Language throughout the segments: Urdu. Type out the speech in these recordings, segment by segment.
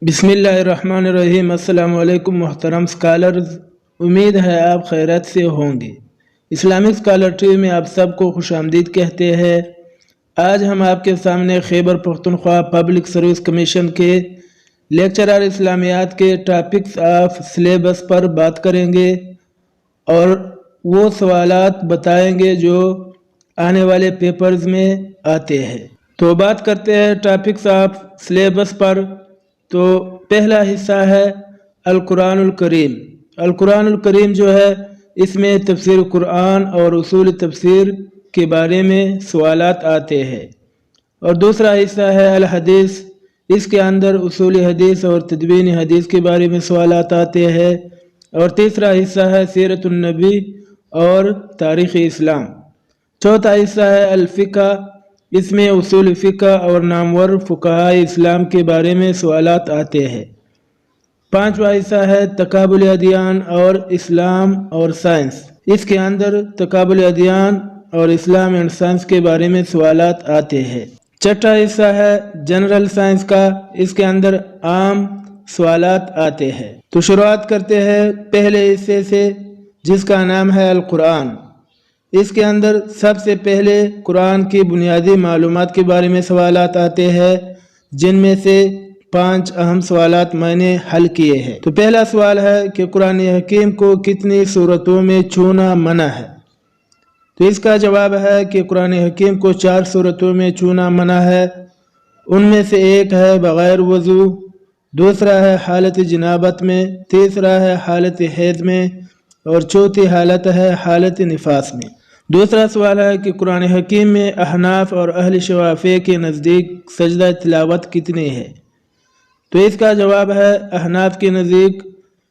بسم اللہ الرحمن الرحیم۔ السلام علیکم محترم سکالرز، امید ہے آپ خیرات سے ہوں گے۔ اسلامک سکالر ٹی میں آپ سب کو خوش آمدید کہتے ہیں۔ آج ہم آپ کے سامنے Khyber Pakhtunkhwa public service commission کے لیکچرر اسلامیات کے ٹاپکس آف سلیبس پر بات کریں گے اور وہ سوالات بتائیں گے جو آنے والے پیپرز میں آتے ہیں۔ تو بات کرتے ہیں ٹاپکس آف سلیبس پر۔ تو پہلا حصہ ہے القرآن الکریم۔ القرآن الکریم جو ہے اس میں تفسیر قرآن اور اصول تفسیر کے بارے میں سوالات آتے ہیں۔ اور دوسرا حصہ ہے الحدیث، اس کے اندر اصول حدیث اور تدوین حدیث کے بارے میں سوالات آتے ہیں۔ اور تیسرا حصہ ہے سیرت النبی اور تاریخ اسلام۔ چوتھا حصہ ہے الفقہ، اس میں اصول فقہ اور نامور فقہائے اسلام کے بارے میں سوالات آتے ہیں۔ پانچواں حصہ ہے تقابل ادیان اور اسلام اور سائنس، اس کے اندر تقابل ادیان اور اسلام اینڈ سائنس کے بارے میں سوالات آتے ہیں۔ چھٹا حصہ ہے جنرل سائنس کا، اس کے اندر عام سوالات آتے ہیں۔ تو شروعات کرتے ہیں پہلے حصے سے جس کا نام ہے القرآن۔ اس کے اندر سب سے پہلے قرآن کی بنیادی معلومات کے بارے میں سوالات آتے ہیں، جن میں سے 5 اہم سوالات میں نے حل کیے ہیں۔ تو پہلا سوال ہے کہ قرآن حکیم کو کتنی صورتوں میں چھونا منع ہے؟ تو اس کا جواب ہے کہ قرآن حکیم کو 4 صورتوں میں چھونا منع ہے۔ ان میں سے ایک ہے بغیر وضو، دوسرا ہے حالت جنابت میں، تیسرا ہے حالت حیض میں، اور چوتھی حالت ہے حالت نفاس میں۔ دوسرا سوال ہے کہ قرآن حکیم میں احناف اور اہل شوافے کے نزدیک سجدہ تلاوت کتنی ہے؟ تو اس کا جواب ہے احناف کے نزدیک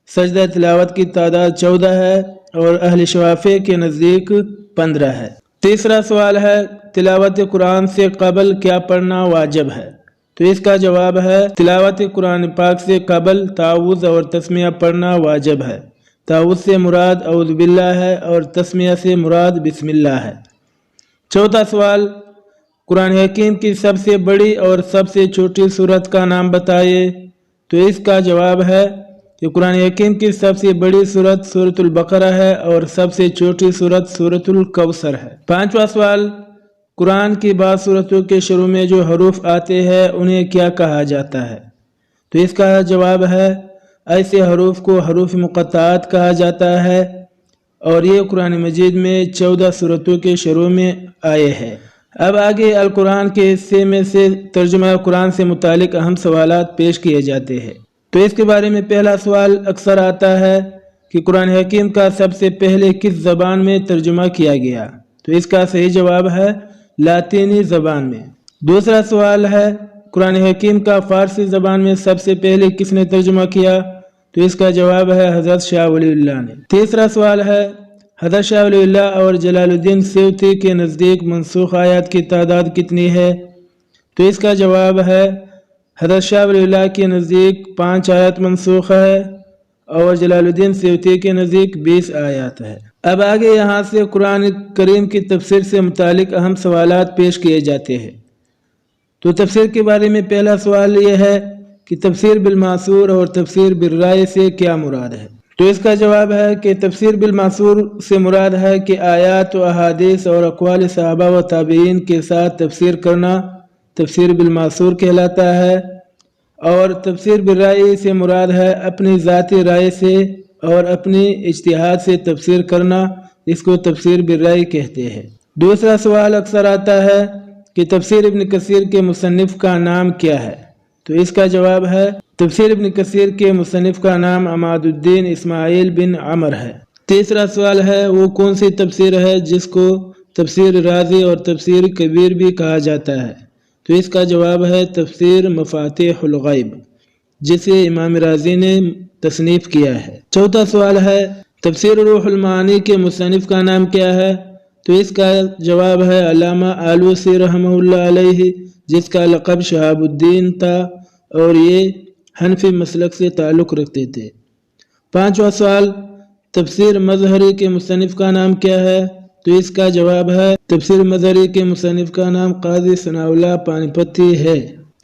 سجدہ تلاوت کی تعداد 14 ہے اور اہل شوافے کے نزدیک 15 ہے۔ تیسرا سوال ہے تلاوت قرآن سے قبل کیا پڑھنا واجب ہے؟ تو اس کا جواب ہے تلاوت قرآن پاک سے قبل تعوذ اور تسمیہ پڑھنا واجب ہے۔ تعوذ سے مراد اعوذ باللہ ہے اور تسمیہ سے مراد بسم اللہ ہے۔ چوتھا سوال قرآن حکیم کی سب سے بڑی اور سب سے چھوٹی سورت کا نام بتائیے۔ تو اس کا جواب ہے کہ قرآن حکیم کی سب سے بڑی سورت سورۃ البقرہ ہے اور سب سے چھوٹی سورت سورۃ الکوثر ہے۔ پانچواں سوال قرآن کی بعض سورتوں کے شروع میں جو حروف آتے ہیں انہیں کیا کہا جاتا ہے؟ تو اس کا جواب ہے ایسے حروف کو حروف مقطعات کہا جاتا ہے اور یہ قرآن مجید میں 14 سورتوں کے شروع میں آئے ہیں۔ اب آگے القرآن کے حصے میں سے ترجمہ قرآن سے متعلق اہم سوالات پیش کیے جاتے ہیں۔ تو اس کے بارے میں پہلا سوال اکثر آتا ہے کہ قرآن حکیم کا سب سے پہلے کس زبان میں ترجمہ کیا گیا؟ تو اس کا صحیح جواب ہے لاطینی زبان میں۔ دوسرا سوال ہے قرآن حکیم کا فارسی زبان میں سب سے پہلے کس نے ترجمہ کیا؟ تو اس کا جواب ہے حضرت شاہ ولی اللہ نے۔ تیسرا سوال ہے حضرت شاہ ولی اللہ اور جلال الدین سیوطی کے نزدیک منسوخ آیات کی تعداد کتنی ہے؟ تو اس کا جواب ہے حضرت شاہ ولی اللہ کے نزدیک 5 آیات منسوخ ہے اور جلال الدین سیوطی کے نزدیک 20 آیات ہے۔ اب آگے یہاں سے قرآن کریم کی تفسیر سے متعلق اہم سوالات پیش کیے جاتے ہیں۔ تو تفسیر کے بارے میں پہلا سوال یہ ہے کہ تفسیر بالمعثور اور تفسیر بالرائے سے کیا مراد ہے؟ تو اس کا جواب ہے کہ تفسیر بالمعثور سے مراد ہے کہ آیات و احادیث اور اقوال صحابہ و تابعین کے ساتھ تفسیر کرنا تفسیر بالمعثور کہلاتا ہے، اور تفسیر بالرائے سے مراد ہے اپنی ذاتی رائے سے اور اپنی اجتہاد سے تفسیر کرنا، اس کو تفسیر بالرائے کہتے ہیں۔ دوسرا سوال اکثر آتا ہے کہ تفسیر ابن کثیر کے مصنف کا نام کیا ہے؟ تو اس کا جواب ہے تفسیر ابن کثیر کے مصنف کا نام عماد الدین اسماعیل بن عمر ہے۔ تیسرا سوال ہے وہ کون سی تفسیر ہے جس کو تفسیر رازی اور تفسیر کبیر بھی کہا جاتا ہے؟ تو اس کا جواب ہے تفسیر مفاتیح الغیب، جسے امام رازی نے تصنیف کیا ہے۔ چوتھا سوال ہے تفسیر روح المعانی کے مصنف کا نام کیا ہے؟ تو اس کا جواب ہے علامہ آلوسی رحمہ اللہ علیہ، جس کا لقب شہاب الدین تھا اور یہ حنفی مسلک سے تعلق رکھتے تھے۔ پانچواں سوال تفسیر مظہری کے مصنف کا نام کیا ہے؟ تو اس کا جواب ہے تفسیر مظہری کے مصنف کا نام قاضی ثناء اللہ پانی پتی ہے۔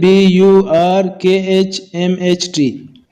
BURKHMHT।